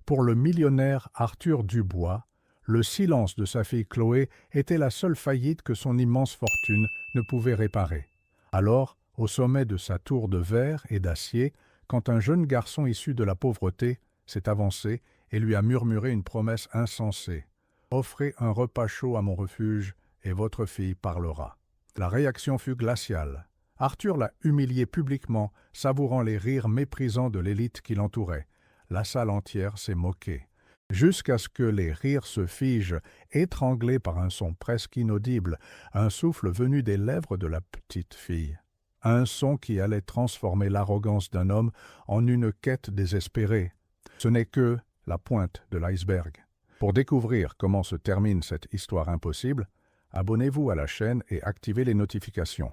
Pour le millionnaire Arthur Dubois, le silence de sa fille Chloé était la seule faillite que son immense fortune ne pouvait réparer. Alors, au sommet de sa tour de verre et d'acier, quand un jeune garçon issu de la pauvreté s'est avancé et lui a murmuré une promesse insensée. « Offrez un repas chaud à mon refuge et votre fille parlera. » La réaction fut glaciale. Arthur l'a humilié publiquement, savourant les rires méprisants de l'élite qui l'entourait. La salle entière s'est moquée, jusqu'à ce que les rires se figent, étranglés par un son presque inaudible, un souffle venu des lèvres de la petite fille. Un son qui allait transformer l'arrogance d'un homme en une quête désespérée. Ce n'est que la pointe de l'iceberg. Pour découvrir comment se termine cette histoire impossible, abonnez-vous à la chaîne et activez les notifications.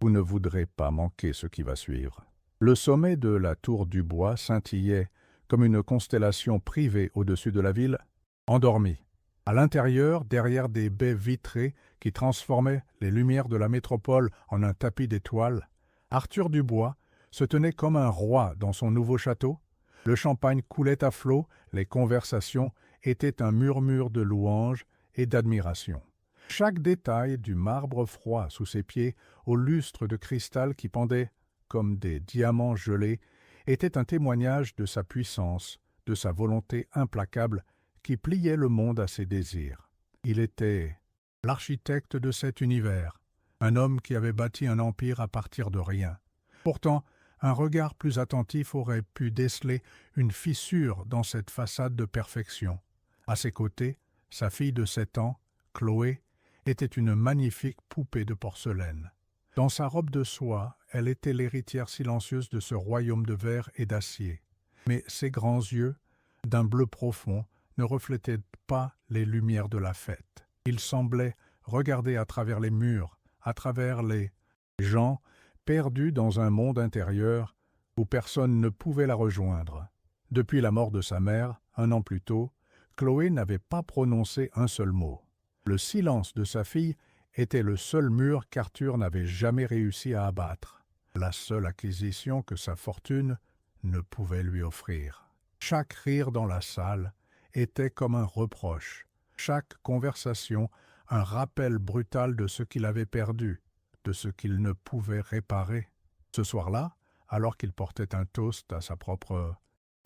Vous ne voudrez pas manquer ce qui va suivre. Le sommet de la tour Dubois scintillait comme une constellation privée au-dessus de la ville, endormie. À l'intérieur, derrière des baies vitrées qui transformaient les lumières de la métropole en un tapis d'étoiles, Arthur Dubois se tenait comme un roi dans son nouveau château. Le champagne coulait à flots, les conversations étaient un murmure de louanges et d'admiration. Chaque détail, du marbre froid sous ses pieds au lustre de cristal qui pendait comme des diamants gelés, était un témoignage de sa puissance, de sa volonté implacable qui pliait le monde à ses désirs. Il était l'architecte de cet univers, un homme qui avait bâti un empire à partir de rien. Pourtant, un regard plus attentif aurait pu déceler une fissure dans cette façade de perfection. À ses côtés, sa fille de 7 ans, Chloé, était une magnifique poupée de porcelaine. Dans sa robe de soie, elle était l'héritière silencieuse de ce royaume de verre et d'acier. Mais ses grands yeux, d'un bleu profond, ne reflétaient pas les lumières de la fête. Ils semblaient regarder à travers les murs, à travers les gens perdus dans un monde intérieur où personne ne pouvait la rejoindre. Depuis la mort de sa mère, 1 an plus tôt, Chloé n'avait pas prononcé un seul mot. Le silence de sa fille était le seul mur qu'Arthur n'avait jamais réussi à abattre, la seule acquisition que sa fortune ne pouvait lui offrir. Chaque rire dans la salle était comme un reproche, chaque conversation un rappel brutal de ce qu'il avait perdu, de ce qu'il ne pouvait réparer. Ce soir-là, alors qu'il portait un toast à sa propre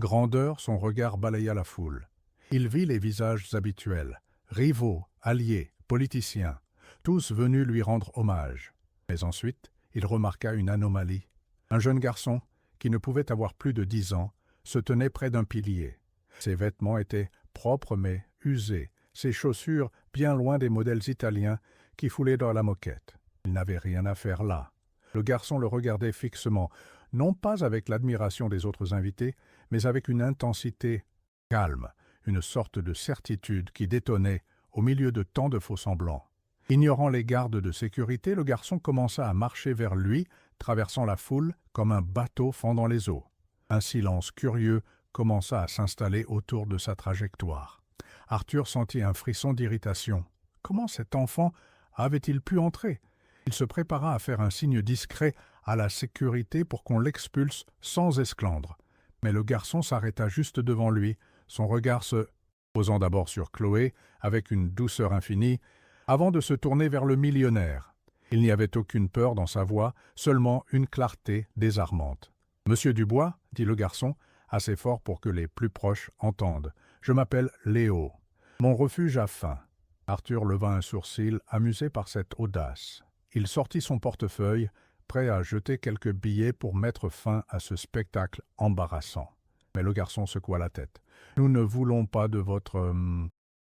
grandeur, son regard balaya la foule. Il vit les visages habituels, rivaux, alliés, politiciens, tous venus lui rendre hommage. Mais ensuite, il remarqua une anomalie. Un jeune garçon, qui ne pouvait avoir plus de 10 ans, se tenait près d'un pilier. Ses vêtements étaient propres mais usés, ses chaussures bien loin des modèles italiens qui foulaient dans la moquette. Il n'avait rien à faire là. Le garçon le regardait fixement, non pas avec l'admiration des autres invités, mais avec une intensité calme, une sorte de certitude qui détonnait au milieu de tant de faux-semblants. Ignorant les gardes de sécurité, le garçon commença à marcher vers lui, traversant la foule comme un bateau fendant les eaux. Un silence curieux commença à s'installer autour de sa trajectoire. Arthur sentit un frisson d'irritation. Comment cet enfant avait-il pu entrer? Il se prépara à faire un signe discret à la sécurité pour qu'on l'expulse sans esclandre. Mais le garçon s'arrêta juste devant lui, son regard se posant d'abord sur Chloé avec une douceur infinie, avant de se tourner vers le millionnaire. Il n'y avait aucune peur dans sa voix, seulement une clarté désarmante. « Monsieur Dubois, dit le garçon, assez fort pour que les plus proches entendent. Je m'appelle Léo. Mon refuge a faim. » Arthur leva un sourcil, amusé par cette audace. Il sortit son portefeuille, prêt à jeter quelques billets pour mettre fin à ce spectacle embarrassant. Mais le garçon secoua la tête. « Nous ne voulons pas de votre...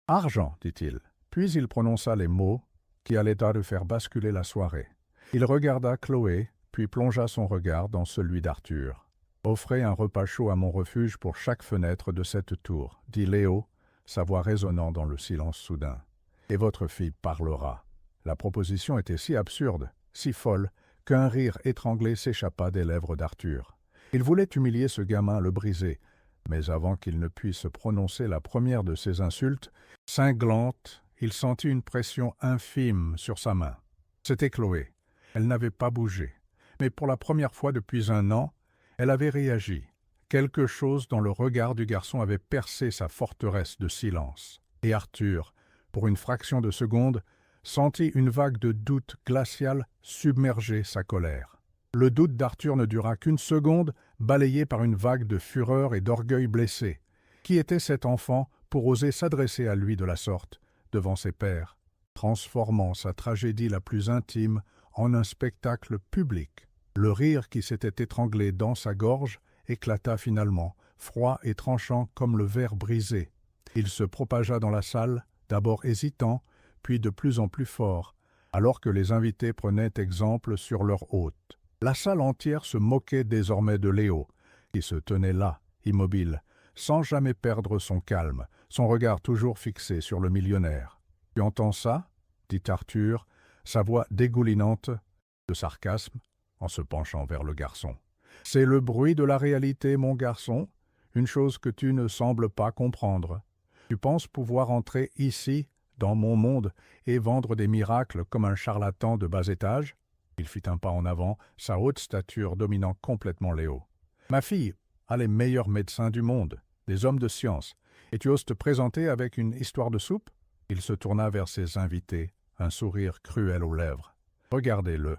argent, dit-il. » Puis il prononça les mots qui allaient à faire basculer la soirée. Il regarda Chloé, puis plongea son regard dans celui d'Arthur. « Offrez un repas chaud à mon refuge pour chaque fenêtre de cette tour, » dit Léo, sa voix résonnant dans le silence soudain. « Et votre fille parlera. » La proposition était si absurde, si folle, qu'un rire étranglé s'échappa des lèvres d'Arthur. Il voulait humilier ce gamin, le briser, mais avant qu'il ne puisse prononcer la première de ces insultes, cinglante, il sentit une pression infime sur sa main. C'était Chloé. Elle n'avait pas bougé. Mais pour la première fois depuis 1 an, elle avait réagi. Quelque chose dans le regard du garçon avait percé sa forteresse de silence. Et Arthur, pour une fraction de seconde, sentit une vague de doute glacial submerger sa colère. Le doute d'Arthur ne dura qu'une seconde, balayé par une vague de fureur et d'orgueil blessé. Qui était cet enfant pour oser s'adresser à lui de la sorte, devant ses pairs, transformant sa tragédie la plus intime en un spectacle public? Le rire qui s'était étranglé dans sa gorge éclata finalement, froid et tranchant comme le verre brisé. Il se propagea dans la salle, d'abord hésitant, puis de plus en plus fort, alors que les invités prenaient exemple sur leur hôte. La salle entière se moquait désormais de Léo, qui se tenait là, immobile, sans jamais perdre son calme, son regard toujours fixé sur le millionnaire. « Tu entends ça » dit Arthur, sa voix dégoulinante de sarcasme, en se penchant vers le garçon. « C'est le bruit de la réalité, mon garçon, une chose que tu ne sembles pas comprendre. Tu penses pouvoir entrer ici, dans mon monde, et vendre des miracles comme un charlatan de bas étage ?» Il fit un pas en avant, sa haute stature dominant complètement Léo. « Ma fille a les meilleurs médecins du monde, des hommes de science, et tu oses te présenter avec une histoire de soupe ?» Il se tourna vers ses invités, un sourire cruel aux lèvres. « Regardez-le.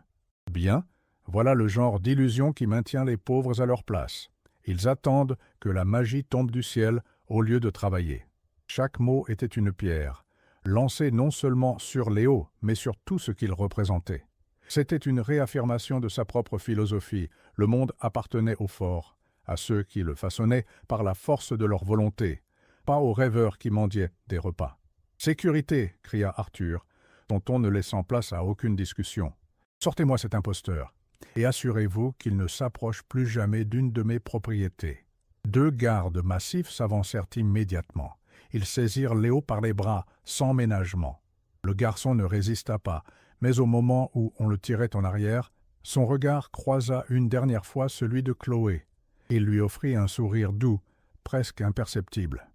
Bien, voilà le genre d'illusion qui maintient les pauvres à leur place. Ils attendent que la magie tombe du ciel au lieu de travailler. » Chaque mot était une pierre, lancée non seulement sur Léo, mais sur tout ce qu'il représentait. C'était une réaffirmation de sa propre philosophie. Le monde appartenait aux forts, à ceux qui le façonnaient par la force de leur volonté, pas aux rêveurs qui mendiaient des repas. « Sécurité !» cria Arthur, son ton ne laissant place à aucune discussion. « Sortez-moi cet imposteur, et assurez-vous qu'il ne s'approche plus jamais d'une de mes propriétés. » 2 gardes massifs s'avancèrent immédiatement. Ils saisirent Léo par les bras, sans ménagement. Le garçon ne résista pas, mais au moment où on le tirait en arrière, son regard croisa une dernière fois celui de Chloé. Il lui offrit un sourire doux, presque imperceptible.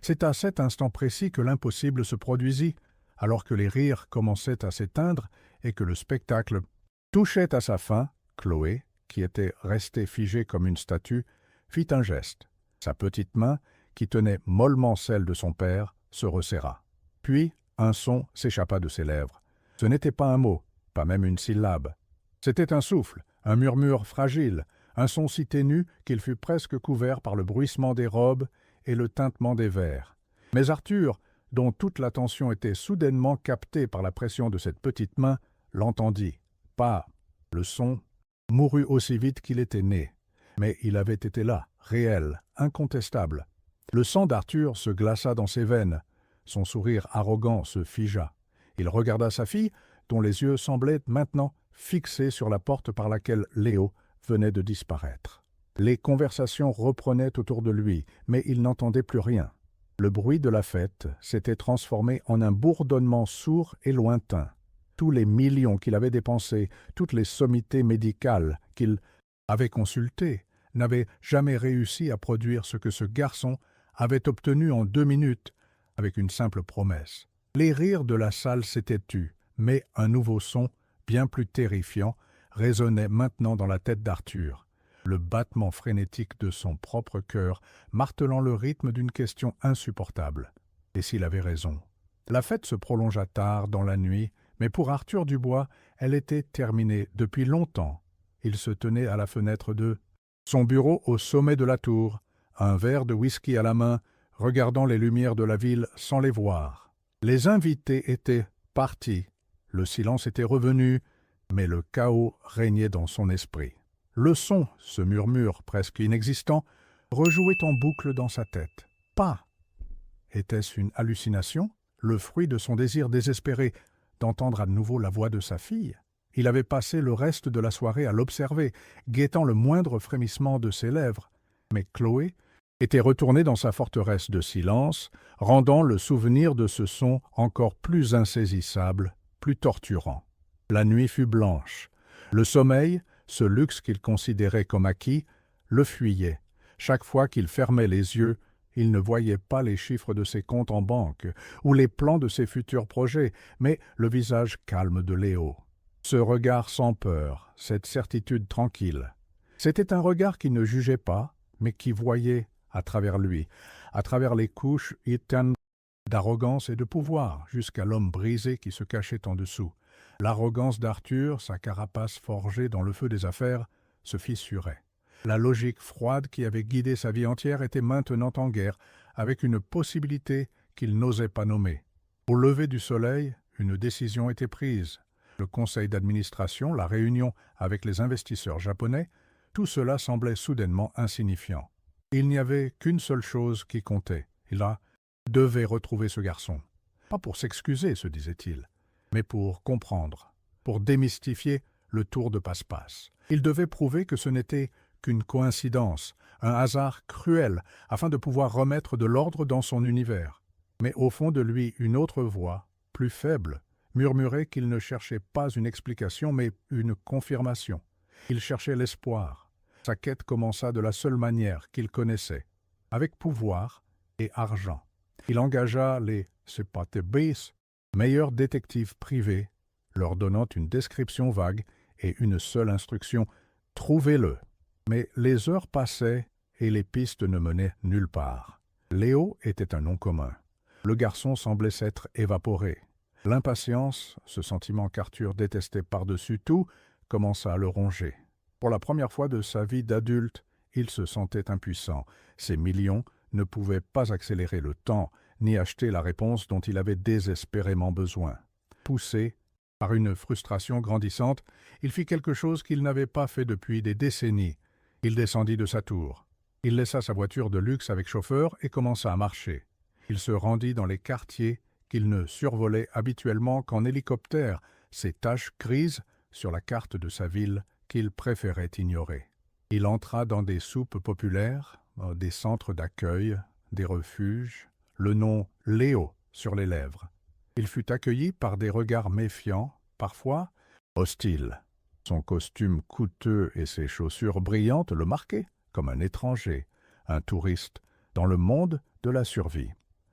C'est à cet instant précis que l'impossible se produisit, alors que les rires commençaient à s'éteindre et que le spectacle touchait à sa fin. Chloé, qui était restée figée comme une statue, fit un geste. Sa petite main, qui tenait mollement celle de son père, se resserra. Puis un son s'échappa de ses lèvres. Ce n'était pas un mot, pas même une syllabe. C'était un souffle, un murmure fragile, un son si ténu qu'il fut presque couvert par le bruissement des robes et le tintement des verres. Mais Arthur, dont toute l'attention était soudainement captée par la pression de cette petite main, l'entendit. Pas. Le son mourut aussi vite qu'il était né. Mais il avait été là, réel, incontestable. Le sang d'Arthur se glaça dans ses veines. Son sourire arrogant se figea. Il regarda sa fille, dont les yeux semblaient maintenant fixés sur la porte par laquelle Léo venait de disparaître. Les conversations reprenaient autour de lui, mais il n'entendait plus rien. Le bruit de la fête s'était transformé en un bourdonnement sourd et lointain. Tous les millions qu'il avait dépensés, toutes les sommités médicales qu'il avait consultées, n'avaient jamais réussi à produire ce que ce garçon avait obtenu en 2 minutes avec une simple promesse. Les rires de la salle s'étaient tus, mais un nouveau son, bien plus terrifiant, résonnait maintenant dans la tête d'Arthur, le battement frénétique de son propre cœur martelant le rythme d'une question insupportable. Et s'il avait raison? La fête se prolongea tard dans la nuit, mais pour Arthur Dubois, elle était terminée depuis longtemps. Il se tenait à la fenêtre de son bureau au sommet de la tour, un verre de whisky à la main, regardant les lumières de la ville sans les voir. Les invités étaient partis, le silence était revenu, mais le chaos régnait dans son esprit. Le son, ce murmure presque inexistant, rejouait en boucle dans sa tête. Pas. Était-ce une hallucination, le fruit de son désir désespéré d'entendre à nouveau la voix de sa fille? Il avait passé le reste de la soirée à l'observer, guettant le moindre frémissement de ses lèvres. Mais Chloé était retournée dans sa forteresse de silence, rendant le souvenir de ce son encore plus insaisissable, plus torturant. La nuit fut blanche. Le sommeil, ce luxe qu'il considérait comme acquis, le fuyait. Chaque fois qu'il fermait les yeux, il ne voyait pas les chiffres de ses comptes en banque ou les plans de ses futurs projets, mais le visage calme de Léo. Ce regard sans peur, cette certitude tranquille. C'était un regard qui ne jugeait pas, mais qui voyait à travers lui, à travers les couches éteintes d'arrogance et de pouvoir, jusqu'à l'homme brisé qui se cachait en dessous. L'arrogance d'Arthur, sa carapace forgée dans le feu des affaires, se fissurait. La logique froide qui avait guidé sa vie entière était maintenant en guerre, avec une possibilité qu'il n'osait pas nommer. Au lever du soleil, une décision était prise. Le conseil d'administration, la réunion avec les investisseurs japonais, tout cela semblait soudainement insignifiant. Il n'y avait qu'une seule chose qui comptait. Il devait retrouver ce garçon. Pas pour s'excuser, se disait-il, mais pour comprendre, pour démystifier le tour de passe-passe. Il devait prouver que ce n'était qu'une coïncidence, un hasard cruel, afin de pouvoir remettre de l'ordre dans son univers. Mais au fond de lui, une autre voix, plus faible, murmurait qu'il ne cherchait pas une explication, mais une confirmation. Il cherchait l'espoir. Sa quête commença de la seule manière qu'il connaissait, avec pouvoir et argent. Il engagea les Sepatebeis, meilleurs détectives privés, leur donnant une description vague et une seule instruction « Trouvez-le ». Mais les heures passaient et les pistes ne menaient nulle part. Léo était un nom commun. Le garçon semblait s'être évaporé. L'impatience, ce sentiment qu'Arthur détestait par-dessus tout, commença à le ronger. Pour la première fois de sa vie d'adulte, il se sentait impuissant. Ses millions ne pouvaient pas accélérer le temps, ni acheter la réponse dont il avait désespérément besoin. Poussé par une frustration grandissante, il fit quelque chose qu'il n'avait pas fait depuis des décennies. Il descendit de sa tour. Il laissa sa voiture de luxe avec chauffeur et commença à marcher. Il se rendit dans les quartiers qu'il ne survolait habituellement qu'en hélicoptère, ces taches grises sur la carte de sa ville qu'il préférait ignorer. Il entra dans des soupes populaires, des centres d'accueil, des refuges, le nom Léo sur les lèvres. Il fut accueilli par des regards méfiants, parfois hostiles. Son costume coûteux et ses chaussures brillantes le marquaient comme un étranger, un touriste, dans le monde de la survie.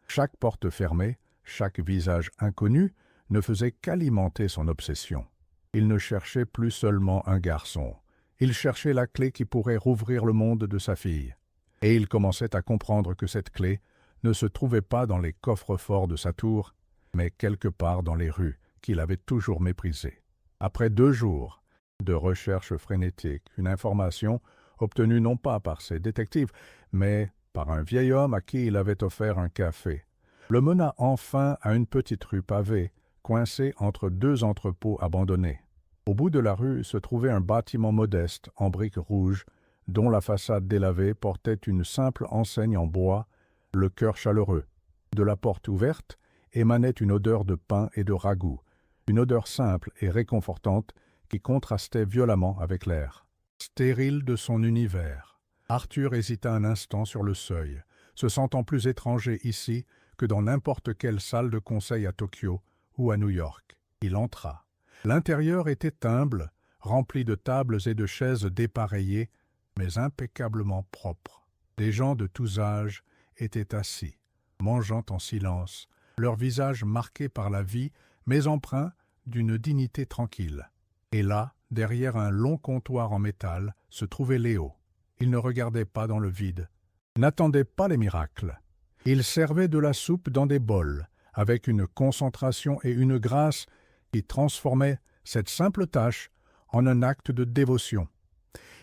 Chaque porte fermée, chaque visage inconnu ne faisait qu'alimenter son obsession. Il ne cherchait plus seulement un garçon. Il cherchait la clé qui pourrait rouvrir le monde de sa fille. Et il commençait à comprendre que cette clé ne se trouvait pas dans les coffres-forts de sa tour, mais quelque part dans les rues qu'il avait toujours méprisées. Après 2 jours de recherche frénétique, une information obtenue non pas par ses détectives, mais par un vieil homme à qui il avait offert un café, le mena enfin à une petite rue pavée, coincée entre 2 entrepôts abandonnés. Au bout de la rue se trouvait un bâtiment modeste en briques rouges, dont la façade délavée portait une simple enseigne en bois, le cœur chaleureux. De la porte ouverte émanait une odeur de pain et de ragoût, une odeur simple et réconfortante qui contrastait violemment avec l'air stérile de son univers. Arthur hésita un instant sur le seuil, se sentant plus étranger ici que dans n'importe quelle salle de conseil à Tokyo ou à New York. Il entra. L'intérieur était humble, rempli de tables et de chaises dépareillées, mais impeccablement propres. Des gens de tous âges étaient assis, mangeant en silence, leurs visages marqués par la vie, mais empreints d'une dignité tranquille. Et là, derrière un long comptoir en métal, se trouvait Léo. Il ne regardait pas dans le vide, n'attendait pas les miracles. Il servait de la soupe dans des bols, avec une concentration et une grâce qui transformaient cette simple tâche en un acte de dévotion.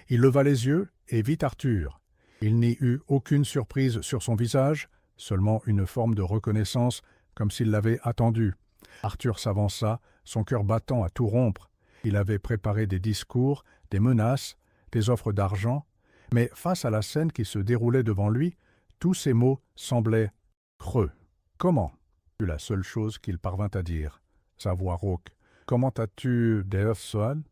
Il leva les yeux et vit Arthur. Il n'y eut aucune surprise sur son visage, seulement une forme de reconnaissance, comme s'il l'avait attendu. Arthur s'avança, son cœur battant à tout rompre. Il avait préparé des discours, des menaces, des offres d'argent, mais face à la scène qui se déroulait devant lui, tous ces mots semblaient creux. « Comment » fut la seule chose qu'il parvint à dire. Sa voix rauque. « Comment as-tu Deathswan »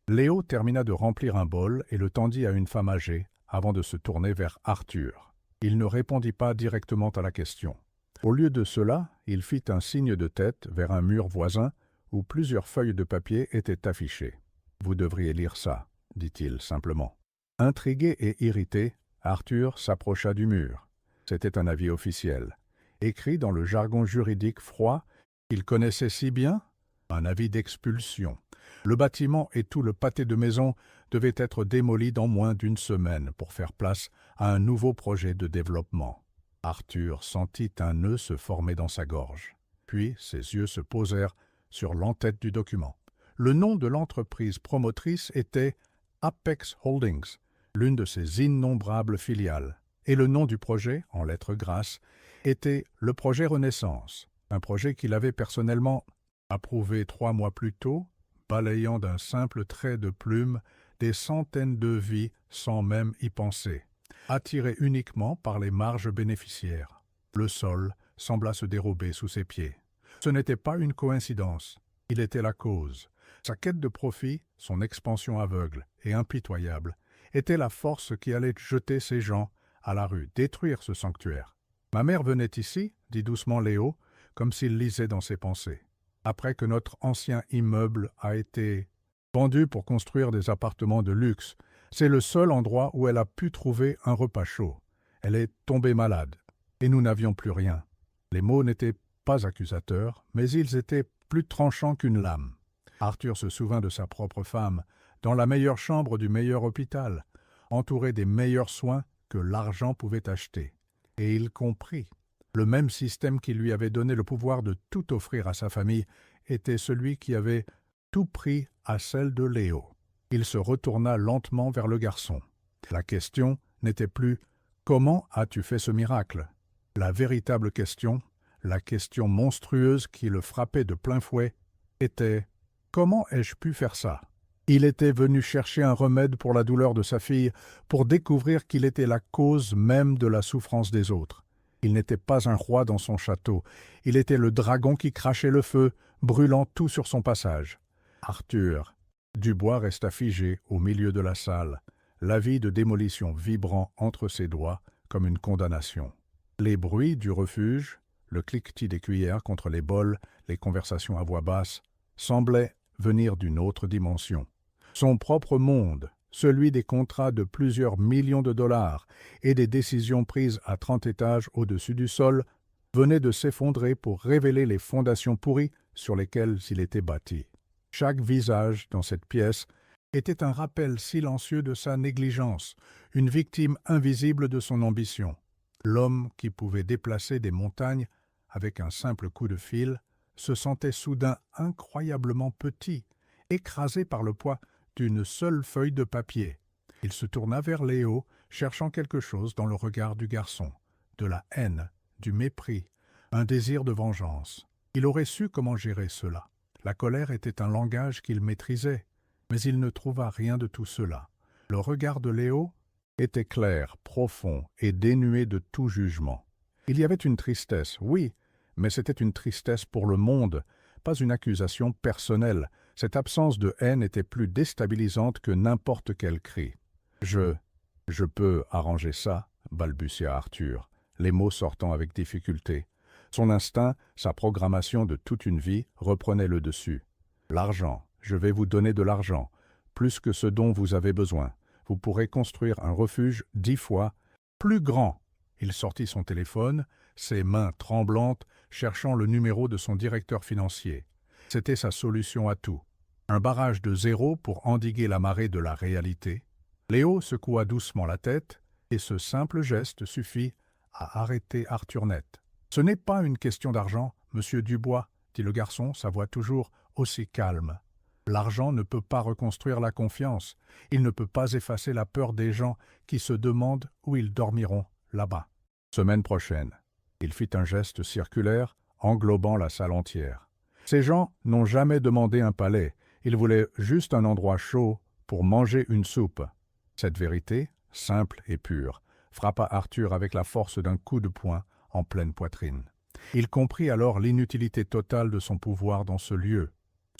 Léo termina de remplir un bol et le tendit à une femme âgée, avant de se tourner vers Arthur. Il ne répondit pas directement à la question. Au lieu de cela, il fit un signe de tête vers un mur voisin où plusieurs feuilles de papier étaient affichées. « Vous devriez lire ça », dit-il simplement. Intrigué et irrité, Arthur s'approcha du mur. C'était un avis officiel, écrit dans le jargon juridique froid qu'il connaissait si bien, un avis d'expulsion. Le bâtiment et tout le pâté de maisons devait être démoli dans moins d'une semaine pour faire place à un nouveau projet de développement. Arthur sentit un nœud se former dans sa gorge. Puis ses yeux se posèrent sur l'entête du document. Le nom de l'entreprise promotrice était Apex Holdings, l'une de ses innombrables filiales. Et le nom du projet, en lettres grasses, était le projet Renaissance, un projet qu'il avait personnellement approuvé 3 mois plus tôt, balayant d'un simple trait de plume des centaines de vies sans même y penser, attiré uniquement par les marges bénéficiaires. Le sol sembla se dérober sous ses pieds. Ce n'était pas une coïncidence, il était la cause. Sa quête de profit, son expansion aveugle et impitoyable, était la force qui allait jeter ces gens à la rue, détruire ce sanctuaire. « Ma mère venait ici, » dit doucement Léo, comme s'il lisait dans ses pensées. « Après que notre ancien immeuble a été vendu pour construire des appartements de luxe, c'est le seul endroit où elle a pu trouver un repas chaud. Elle est tombée malade, et nous n'avions plus rien. » Les mots n'étaient pas accusateurs, mais ils étaient plus tranchants qu'une lame. Arthur se souvint de sa propre femme, dans la meilleure chambre du meilleur hôpital, entourée des meilleurs soins que l'argent pouvait acheter. Et il comprit. Le même système qui lui avait donné le pouvoir de tout offrir à sa famille était celui qui avait tout pris à celle de Léo. Il se retourna lentement vers le garçon. La question n'était plus « Comment as-tu fait ce miracle ?» La véritable question, la question monstrueuse qui le frappait de plein fouet, était « Comment ai-je pu faire ça ?» Il était venu chercher un remède pour la douleur de sa fille, pour découvrir qu'il était la cause même de la souffrance des autres. Il n'était pas un roi dans son château, il était le dragon qui crachait le feu, brûlant tout sur son passage. Arthur Dubois resta figé au milieu de la salle, l'avis de démolition vibrant entre ses doigts comme une condamnation. Les bruits du refuge, le cliquetis des cuillères contre les bols, les conversations à voix basse, semblaient venir d'une autre dimension. Son propre monde, celui des contrats de plusieurs millions de dollars et des décisions prises à 30 étages au-dessus du sol, venait de s'effondrer pour révéler les fondations pourries sur lesquelles il était bâti. Chaque visage dans cette pièce était un rappel silencieux de sa négligence, une victime invisible de son ambition. L'homme qui pouvait déplacer des montagnes avec un simple coup de fil se sentait soudain incroyablement petit, écrasé par le poids d'une seule feuille de papier. Il se tourna vers Léo, cherchant quelque chose dans le regard du garçon, de la haine, du mépris, un désir de vengeance. Il aurait su comment gérer cela. La colère était un langage qu'il maîtrisait, mais il ne trouva rien de tout cela. Le regard de Léo était clair, profond et dénué de tout jugement. Il y avait une tristesse, oui, mais c'était une tristesse pour le monde, pas une accusation personnelle. Cette absence de haine était plus déstabilisante que n'importe quel cri. « Je peux arranger ça » balbutia Arthur, les mots sortant avec difficulté. Son instinct, sa programmation de toute une vie, reprenait le dessus. « L'argent, je vais vous donner de l'argent, plus que ce dont vous avez besoin. Vous pourrez construire un refuge 10 fois plus grand. » Il sortit son téléphone, ses mains tremblantes, cherchant le numéro de son directeur financier. C'était sa solution à tout. Un barrage de zéro pour endiguer la marée de la réalité. Léo secoua doucement la tête, et ce simple geste suffit à arrêter Arthur net. « Ce n'est pas une question d'argent, monsieur Dubois, » dit le garçon, sa voix toujours aussi calme. « L'argent ne peut pas reconstruire la confiance. Il ne peut pas effacer la peur des gens qui se demandent où ils dormiront là-bas. Semaine prochaine. » Il fit un geste circulaire, englobant la salle entière. Ces gens n'ont jamais demandé un palais. Ils voulaient juste un endroit chaud pour manger une soupe. Cette vérité, simple et pure, frappa Arthur avec la force d'un coup de poing en pleine poitrine. Il comprit alors l'inutilité totale de son pouvoir dans ce lieu.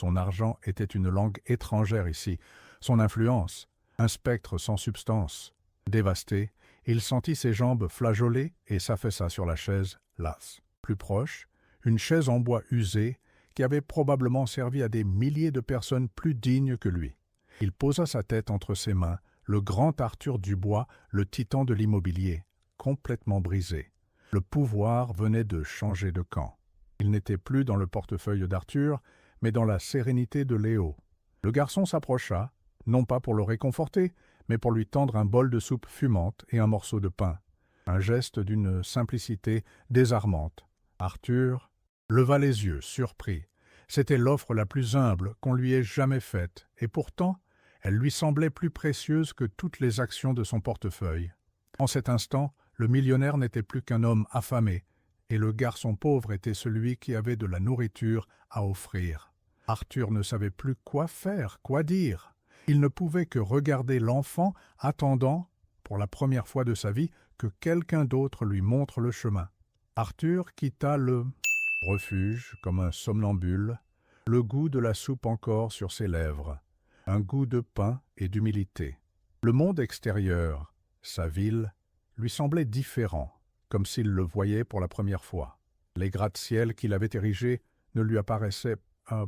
Son argent était une langue étrangère ici, son influence, un spectre sans substance. Dévasté, il sentit ses jambes flageoler et s'affaissa sur la chaise, las. Plus proche, une chaise en bois usée qui avait probablement servi à des milliers de personnes plus dignes que lui. Il posa sa tête entre ses mains, le grand Arthur Dubois, le titan de l'immobilier, complètement brisé. Le pouvoir venait de changer de camp. Il n'était plus dans le portefeuille d'Arthur, mais dans la sérénité de Léo. Le garçon s'approcha, non pas pour le réconforter, mais pour lui tendre un bol de soupe fumante et un morceau de pain. Un geste d'une simplicité désarmante. Arthur leva les yeux, surpris. C'était l'offre la plus humble qu'on lui ait jamais faite, et pourtant, elle lui semblait plus précieuse que toutes les actions de son portefeuille. En cet instant, le millionnaire n'était plus qu'un homme affamé, et le garçon pauvre était celui qui avait de la nourriture à offrir. Arthur ne savait plus quoi faire, quoi dire. Il ne pouvait que regarder l'enfant, attendant, pour la première fois de sa vie, que quelqu'un d'autre lui montre le chemin. Arthur quitta le refuge comme un somnambule, le goût de la soupe encore sur ses lèvres, un goût de pain et d'humilité. Le monde extérieur, sa ville, lui semblait différent, comme s'il le voyait pour la première fois. Les gratte-ciel qu'il avait érigés ne lui apparaissaient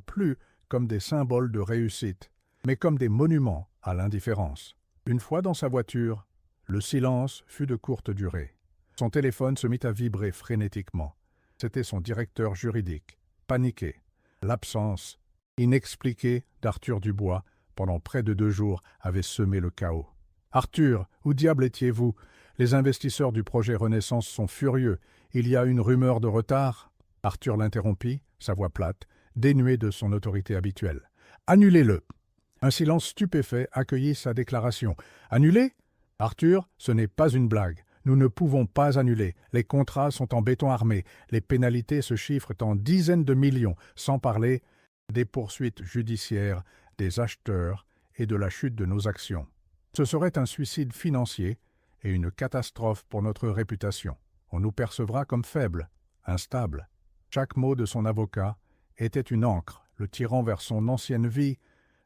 plus comme des symboles de réussite, mais comme des monuments à l'indifférence. Une fois dans sa voiture, le silence fut de courte durée. Son téléphone se mit à vibrer frénétiquement. C'était son directeur juridique, paniqué. L'absence inexpliquée d'Arthur Dubois pendant près de 2 jours avait semé le chaos. « Arthur, où diable étiez-vous? Les investisseurs du projet Renaissance sont furieux. Il y a une rumeur de retard. » Arthur l'interrompit, sa voix plate, dénuée de son autorité habituelle. « Annulez-le !» Un silence stupéfait accueillit sa déclaration. « Annuler? Arthur, ce n'est pas une blague. Nous ne pouvons pas annuler. Les contrats sont en béton armé. Les pénalités se chiffrent en dizaines de millions, sans parler des poursuites judiciaires, des acheteurs et de la chute de nos actions. Ce serait un suicide financier et une catastrophe pour notre réputation. On nous percevra comme faibles, instables. » Chaque mot de son avocat était une ancre, le tirant vers son ancienne vie,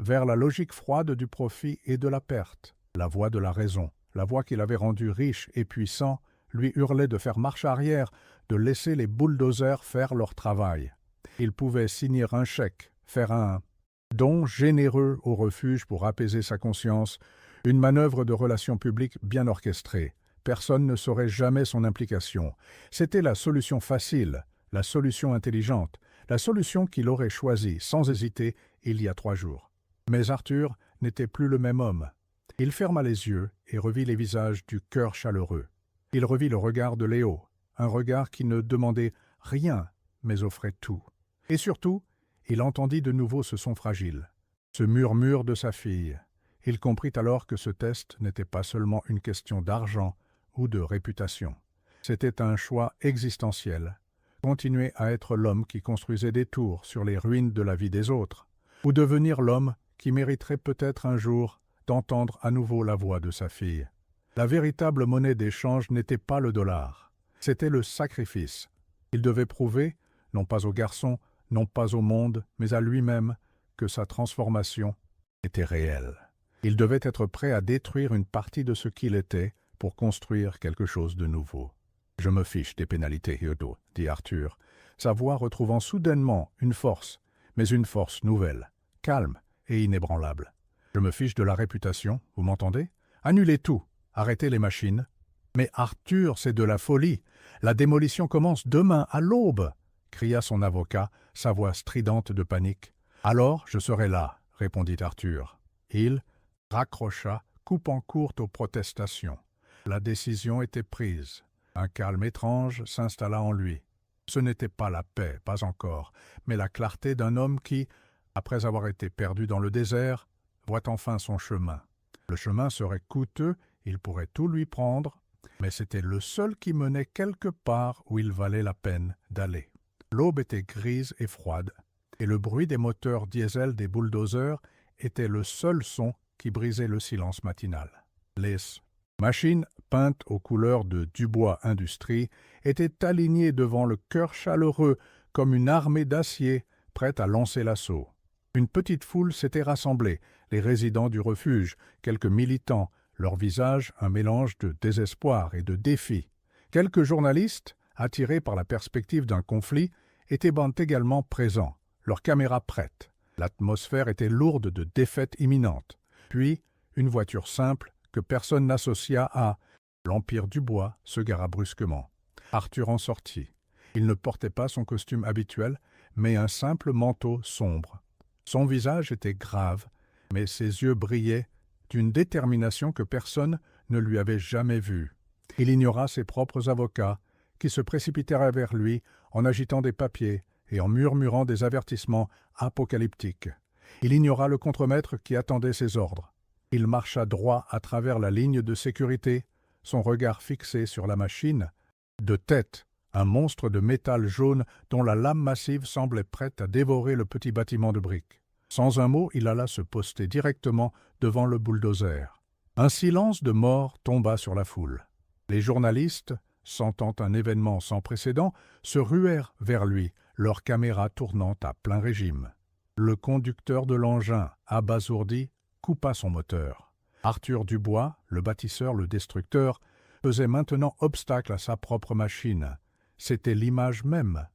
vers la logique froide du profit et de la perte. La voix de la raison, la voix qui l'avait rendu riche et puissant, lui hurlait de faire marche arrière, de laisser les bulldozers faire leur travail. Il pouvait signer un chèque, faire un don généreux au refuge pour apaiser sa conscience, une manœuvre de relations publiques bien orchestrée. Personne ne saurait jamais son implication. C'était la solution facile, la solution intelligente, la solution qu'il aurait choisie sans hésiter il y a 3 jours. Mais Arthur n'était plus le même homme. Il ferma les yeux et revit les visages du cœur chaleureux. Il revit le regard de Léo, un regard qui ne demandait rien, mais offrait tout. Et surtout, il entendit de nouveau ce son fragile, ce murmure de sa fille. Il comprit alors que ce test n'était pas seulement une question d'argent ou de réputation. C'était un choix existentiel. Continuer à être l'homme qui construisait des tours sur les ruines de la vie des autres, ou devenir l'homme qui mériterait peut-être un jour d'entendre à nouveau la voix de sa fille. La véritable monnaie d'échange n'était pas le dollar, c'était le sacrifice. Il devait prouver, non pas au garçon, non pas au monde, mais à lui-même, que sa transformation était réelle. Il devait être prêt à détruire une partie de ce qu'il était pour construire quelque chose de nouveau. « Je me fiche des pénalités, Hyodo, » dit Arthur, sa voix retrouvant soudainement une force, mais une force nouvelle, calme et inébranlable. « Je me fiche de la réputation, vous m'entendez? Annulez tout, arrêtez les machines. »« Mais Arthur, c'est de la folie. La démolition commence demain à l'aube !» cria son avocat, sa voix stridente de panique. « Alors, je serai là, » répondit Arthur. Il raccrocha, coupant courte aux protestations. La décision était prise. Un calme étrange s'installa en lui. Ce n'était pas la paix, pas encore, mais la clarté d'un homme qui, après avoir été perdu dans le désert, voit enfin son chemin. Le chemin serait coûteux, il pourrait tout lui prendre, mais c'était le seul qui menait quelque part où il valait la peine d'aller. L'aube était grise et froide, et le bruit des moteurs diesel des bulldozers était le seul son qui brisait le silence matinal. Les machines peintes aux couleurs de Dubois Industries étaient alignées devant le cœur chaleureux comme une armée d'acier prête à lancer l'assaut. Une petite foule s'était rassemblée, les résidents du refuge, quelques militants, leur visage un mélange de désespoir et de défi. Quelques journalistes, attirés par la perspective d'un conflit, étaient également présents, leurs caméras prêtes. L'atmosphère était lourde de défaite imminente. Puis, une voiture simple que personne n'associa à l'Empire Dubois se gara brusquement. Arthur en sortit. Il ne portait pas son costume habituel, mais un simple manteau sombre. Son visage était grave, mais ses yeux brillaient d'une détermination que personne ne lui avait jamais vue. Il ignora ses propres avocats, qui se précipitèrent vers lui en agitant des papiers et en murmurant des avertissements apocalyptiques. Il ignora le contremaître qui attendait ses ordres. Il marcha droit à travers la ligne de sécurité, son regard fixé sur la machine. De tête, un monstre de métal jaune dont la lame massive semblait prête à dévorer le petit bâtiment de briques. Sans un mot, il alla se poster directement devant le bulldozer. Un silence de mort tomba sur la foule. Les journalistes, sentant un événement sans précédent, se ruèrent vers lui, leurs caméras tournant à plein régime. Le conducteur de l'engin, abasourdi, coupa son moteur. Arthur Dubois, le bâtisseur, le destructeur, faisait maintenant obstacle à sa propre machine. C'était l'image même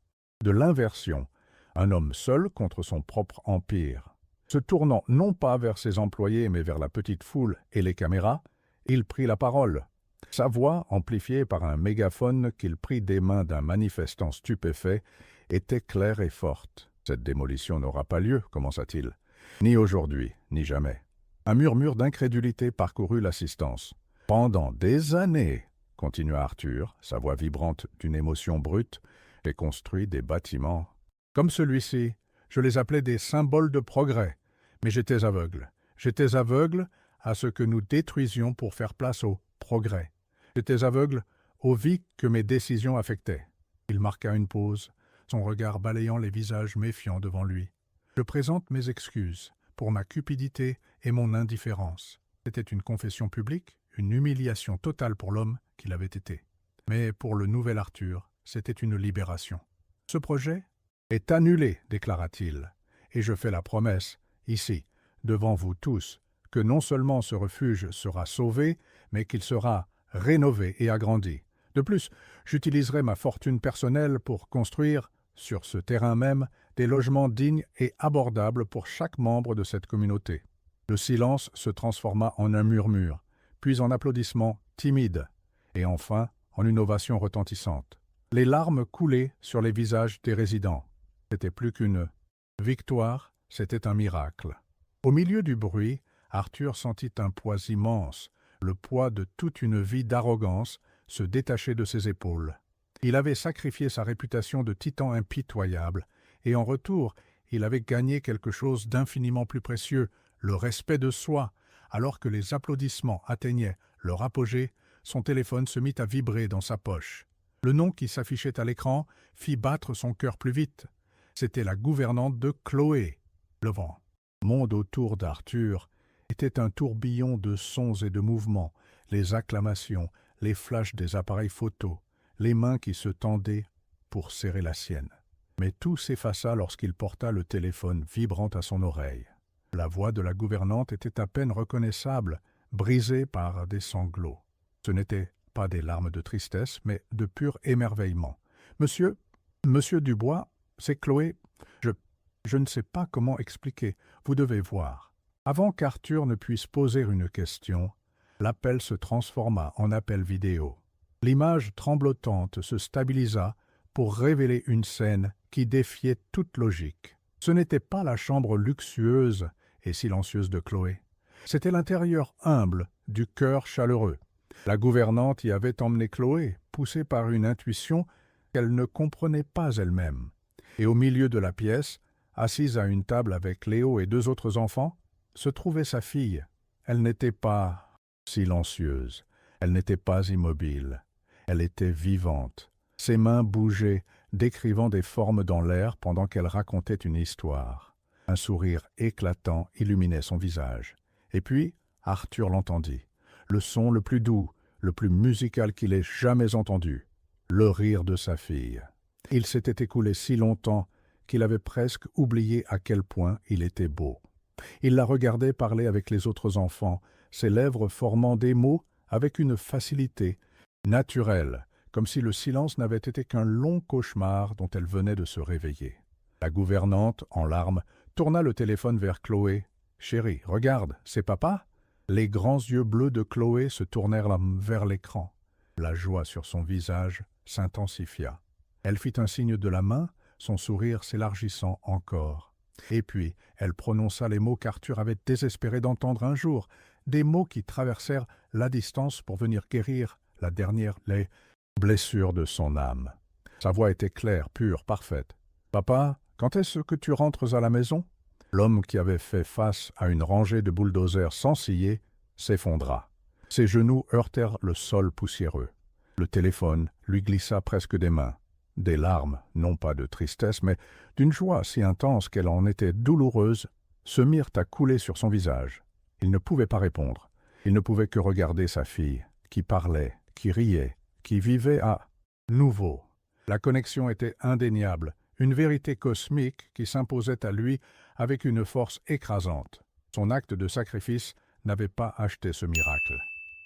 de l'inversion, un homme seul contre son propre empire. Se tournant non pas vers ses employés mais vers la petite foule et les caméras, il prit la parole. Sa voix, amplifiée par un mégaphone qu'il prit des mains d'un manifestant stupéfait, était claire et forte. « Cette démolition n'aura pas lieu, commença-t-il. Ni aujourd'hui, ni jamais. » Un murmure d'incrédulité parcourut l'assistance. « Pendant des années, continua Arthur, sa voix vibrante d'une émotion brute, j'ai construit des bâtiments. Comme celui-ci, je les appelais des symboles de progrès, mais j'étais aveugle. J'étais aveugle à ce que nous détruisions pour faire place au progrès. J'étais aveugle aux vies que mes décisions affectaient. » Il marqua une pause, son regard balayant les visages méfiants devant lui. « Je présente mes excuses pour ma cupidité et mon indifférence. » C'était une confession publique, une humiliation totale pour l'homme qu'il avait été. Mais pour le nouvel Arthur, c'était une libération. « Ce projet est annulé, déclara-t-il, et je fais la promesse, ici, devant vous tous, que non seulement ce refuge sera sauvé, mais qu'il sera rénové et agrandi. De plus, j'utiliserai ma fortune personnelle pour construire, sur ce terrain même, des logements dignes et abordables pour chaque membre de cette communauté. » Le silence se transforma en un murmure, puis en applaudissements timides, et enfin en une ovation retentissante. Les larmes coulaient sur les visages des résidents. C'était plus qu'une victoire, c'était un miracle. Au milieu du bruit, Arthur sentit un poids immense, le poids de toute une vie d'arrogance, se détacher de ses épaules. Il avait sacrifié sa réputation de titan impitoyable, et en retour, il avait gagné quelque chose d'infiniment plus précieux, le respect de soi. Alors que les applaudissements atteignaient leur apogée, son téléphone se mit à vibrer dans sa poche. Le nom qui s'affichait à l'écran fit battre son cœur plus vite. C'était la gouvernante de Chloé. Le vent, monde autour d'Arthur, était un tourbillon de sons et de mouvements, les acclamations, les flashs des appareils photos, les mains qui se tendaient pour serrer la sienne. Mais tout s'effaça lorsqu'il porta le téléphone vibrant à son oreille. La voix de la gouvernante était à peine reconnaissable, brisée par des sanglots. Ce n'étaient pas des larmes de tristesse, mais de pur émerveillement. « Monsieur Dubois, c'est Chloé. Je ne sais pas comment expliquer. Vous devez voir. » Avant qu'Arthur ne puisse poser une question, l'appel se transforma en appel vidéo. L'image tremblotante se stabilisa pour révéler une scène qui défiait toute logique. Ce n'était pas la chambre luxueuse et silencieuse de Chloé. C'était l'intérieur humble du cœur chaleureux. La gouvernante y avait emmené Chloé, poussée par une intuition qu'elle ne comprenait pas elle-même. Et au milieu de la pièce, assise à une table avec Léo et 2 autres enfants, se trouvait sa fille. Elle n'était pas silencieuse, elle n'était pas immobile, elle était vivante. Ses mains bougeaient, décrivant des formes dans l'air pendant qu'elle racontait une histoire. Un sourire éclatant illuminait son visage. Et puis, Arthur l'entendit. Le son le plus doux, le plus musical qu'il ait jamais entendu. Le rire de sa fille. Il s'était écoulé si longtemps qu'il avait presque oublié à quel point il était beau. Il la regardait parler avec les autres enfants, ses lèvres formant des mots avec une facilité naturelle, comme si le silence n'avait été qu'un long cauchemar dont elle venait de se réveiller. La gouvernante, en larmes, tourna le téléphone vers Chloé. « Chérie, regarde, c'est papa ?» Les grands yeux bleus de Chloé se tournèrent vers l'écran. La joie sur son visage s'intensifia. Elle fit un signe de la main, son sourire s'élargissant encore. Et puis, elle prononça les mots qu'Arthur avait désespéré d'entendre un jour, des mots qui traversèrent la distance pour venir guérir la dernière les blessures de son âme. Sa voix était claire, pure, parfaite. « Papa, quand est-ce que tu rentres à la maison ?» L'homme qui avait fait face à une rangée de bulldozers sans scier s'effondra. Ses genoux heurtèrent le sol poussiéreux. Le téléphone lui glissa presque des mains. Des larmes, non pas de tristesse, mais d'une joie si intense qu'elle en était douloureuse, se mirent à couler sur son visage. Il ne pouvait pas répondre. Il ne pouvait que regarder sa fille, qui parlait, qui riait, qui vivait à nouveau. La connexion était indéniable, une vérité cosmique qui s'imposait à lui avec une force écrasante. Son acte de sacrifice n'avait pas acheté ce miracle.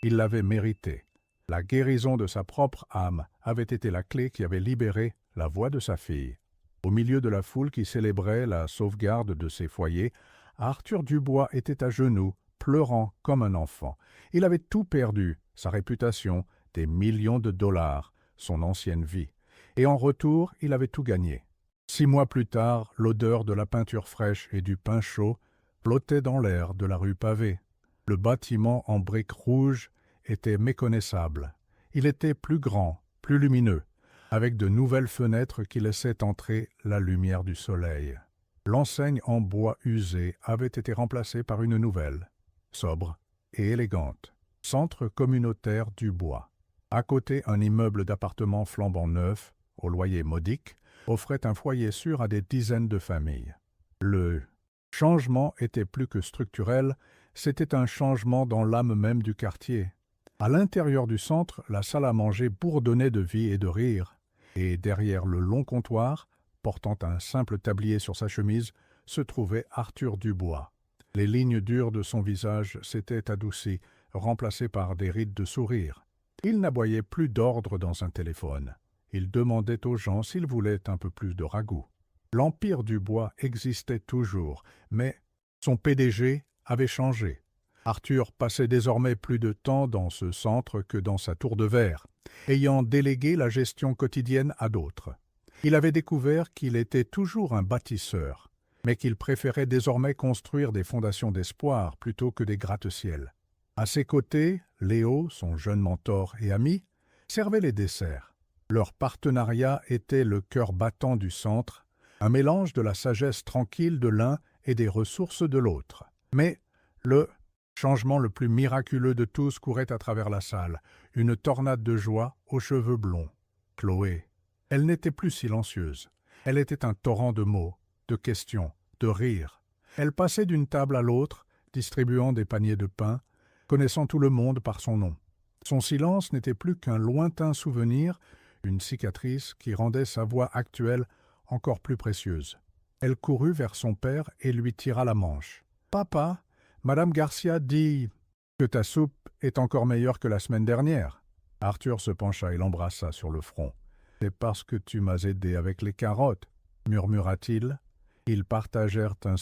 Il l'avait mérité. La guérison de sa propre âme avait été la clé qui avait libéré la voix de sa fille. Au milieu de la foule qui célébrait la sauvegarde de ses foyers, Arthur Dubois était à genoux, pleurant comme un enfant. Il avait tout perdu, sa réputation, des millions de dollars, son ancienne vie. Et en retour, il avait tout gagné. 6 mois plus tard, l'odeur de la peinture fraîche et du pain chaud flottait dans l'air de la rue pavée. Le bâtiment en briques rouges était méconnaissable. Il était plus grand, plus lumineux, avec de nouvelles fenêtres qui laissaient entrer la lumière du soleil. L'enseigne en bois usé avait été remplacée par une nouvelle, sobre et élégante, Centre communautaire du bois. À côté, un immeuble d'appartements flambant neuf, au loyer modique, offrait un foyer sûr à des dizaines de familles. Le changement était plus que structurel, c'était un changement dans l'âme même du quartier. À l'intérieur du centre, la salle à manger bourdonnait de vie et de rire, et derrière le long comptoir, portant un simple tablier sur sa chemise, se trouvait Arthur Dubois. Les lignes dures de son visage s'étaient adoucies, remplacées par des rides de sourire. Il n'aboyait plus d'ordre dans un téléphone. Il demandait aux gens s'ils voulaient un peu plus de ragoût. L'Empire Dubois existait toujours, mais son PDG avait changé. Arthur passait désormais plus de temps dans ce centre que dans sa tour de verre, ayant délégué la gestion quotidienne à d'autres. Il avait découvert qu'il était toujours un bâtisseur, mais qu'il préférait désormais construire des fondations d'espoir plutôt que des gratte-ciel. À ses côtés, Léo, son jeune mentor et ami, servait les desserts. Leur partenariat était le cœur battant du centre, un mélange de la sagesse tranquille de l'un et des ressources de l'autre. Mais le changement le plus miraculeux de tous courait à travers la salle, une tornade de joie aux cheveux blonds. Chloé. Elle n'était plus silencieuse. Elle était un torrent de mots, de questions, de rires. Elle passait d'une table à l'autre, distribuant des paniers de pain, connaissant tout le monde par son nom. Son silence n'était plus qu'un lointain souvenir, une cicatrice qui rendait sa voix actuelle encore plus précieuse. Elle courut vers son père et lui tira la manche. « Papa, Madame Garcia dit que ta soupe est encore meilleure que la semaine dernière. » Arthur se pencha et l'embrassa sur le front. « C'est parce que tu m'as aidé avec les carottes, » murmura-t-il. Ils partagèrent un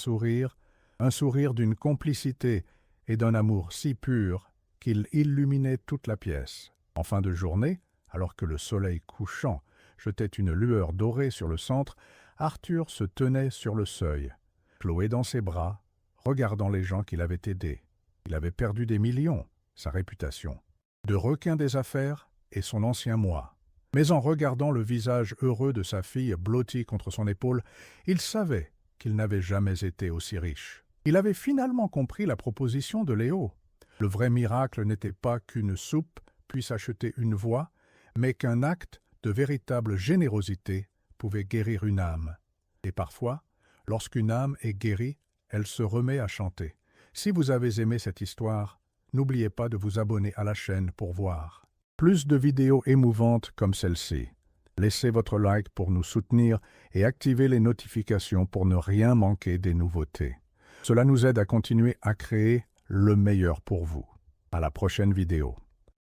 sourire d'une complicité et d'un amour si pur qu'il illuminait toute la pièce. En fin de journée, alors que le soleil couchant jetait une lueur dorée sur le centre, Arthur se tenait sur le seuil, Chloé dans ses bras, regardant les gens qu'il avait aidés. Il avait perdu des millions, sa réputation, de requin des affaires et son ancien moi. Mais en regardant le visage heureux de sa fille blotti contre son épaule, il savait qu'il n'avait jamais été aussi riche. Il avait finalement compris la proposition de Léo. Le vrai miracle n'était pas qu'une soupe puisse acheter une voix, mais qu'un acte de véritable générosité pouvait guérir une âme. Et parfois, lorsqu'une âme est guérie, elle se remet à chanter. Si vous avez aimé cette histoire, n'oubliez pas de vous abonner à la chaîne pour voir plus de vidéos émouvantes comme celle-ci. Laissez votre like pour nous soutenir et activez les notifications pour ne rien manquer des nouveautés. Cela nous aide à continuer à créer le meilleur pour vous. À la prochaine vidéo.